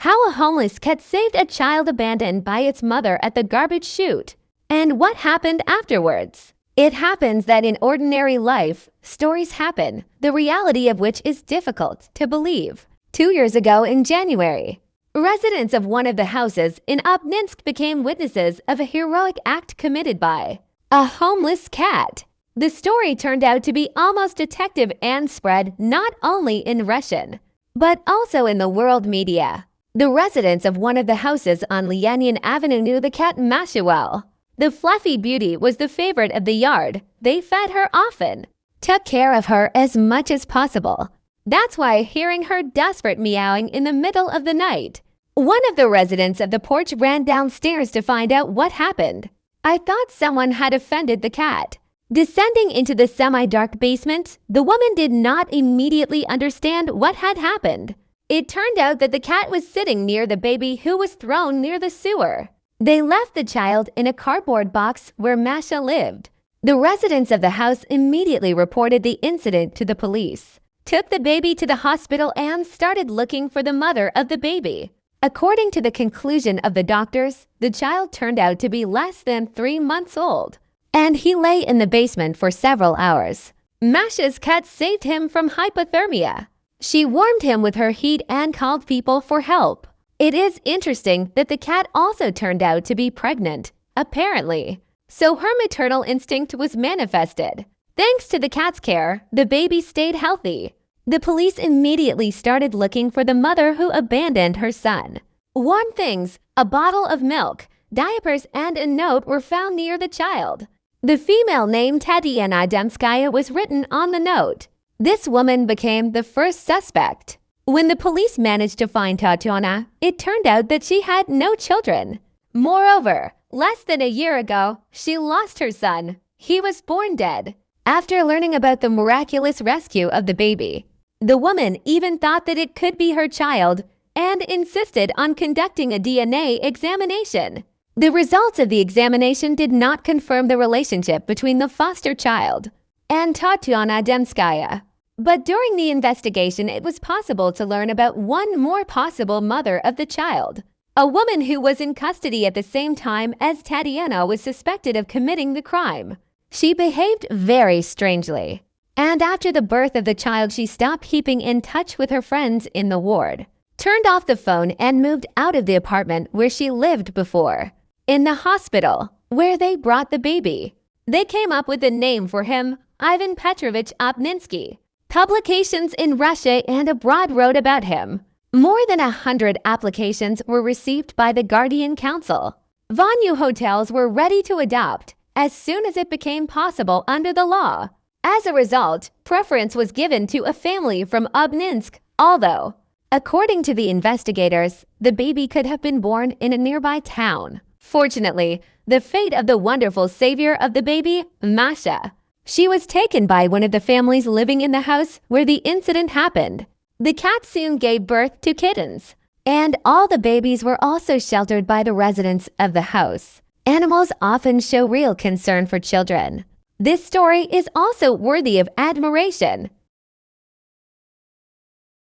how a homeless cat saved a child abandoned by its mother at the garbage chute, and what happened afterwards. It happens that in ordinary life, stories happen, the reality of which is difficult to believe. 2 years ago in January, residents of one of the houses in Obninsk became witnesses of a heroic act committed by a homeless cat. The story turned out to be almost detective and spread not only in Russian, but also in the world media. The residents of one of the houses on Lenin Avenue knew the cat Masha well. The fluffy beauty was the favorite of the yard. They fed her often, took care of her as much as possible. That's why hearing her desperate meowing in the middle of the night, one of the residents of the porch ran downstairs to find out what happened. I thought someone had offended the cat. Descending into the semi-dark basement, the woman did not immediately understand what had happened. It turned out that the cat was sitting near the baby who was thrown near the sewer. They left the child in a cardboard box where Masha lived. The residents of the house immediately reported the incident to the police, took the baby to the hospital, and started looking for the mother of the baby. According to the conclusion of the doctors, the child turned out to be less than 3 months old, and he lay in the basement for several hours. Masha's cat saved him from hypothermia. She warmed him with her heat and called people for help. It is interesting that the cat also turned out to be pregnant, apparently. So her maternal instinct was manifested. Thanks to the cat's care, the baby stayed healthy. The police immediately started looking for the mother who abandoned her son. Warm things, a bottle of milk, diapers, and a note were found near the child. The female name Tatiana Demskaya was written on the note. This woman became the first suspect. When the police managed to find Tatiana, it turned out that she had no children. Moreover, less than a year ago, she lost her son. He was born dead. After learning about the miraculous rescue of the baby, the woman even thought that it could be her child and insisted on conducting a DNA examination. The results of the examination did not confirm the relationship between the foster child and Tatiana Demskaya. But during the investigation, it was possible to learn about one more possible mother of the child. A woman who was in custody at the same time as Tatiana was suspected of committing the crime. She behaved very strangely, and after the birth of the child, she stopped keeping in touch with her friends in the ward, turned off the phone, and moved out of the apartment where she lived before. In the hospital, where they brought the baby, they came up with a name for him, Ivan Petrovich Obninsky. Publications in Russia and abroad wrote about him. More than 100 applications were received by the Guardian Council. Venue hotels were ready to adopt as soon as it became possible under the law. As a result, preference was given to a family from Obninsk, although, according to the investigators, the baby could have been born in a nearby town. Fortunately, the fate of the wonderful savior of the baby, Masha, she was taken by one of the families living in the house where the incident happened. The cat soon gave birth to kittens, and all the babies were also sheltered by the residents of the house. Animals often show real concern for children. This story is also worthy of admiration.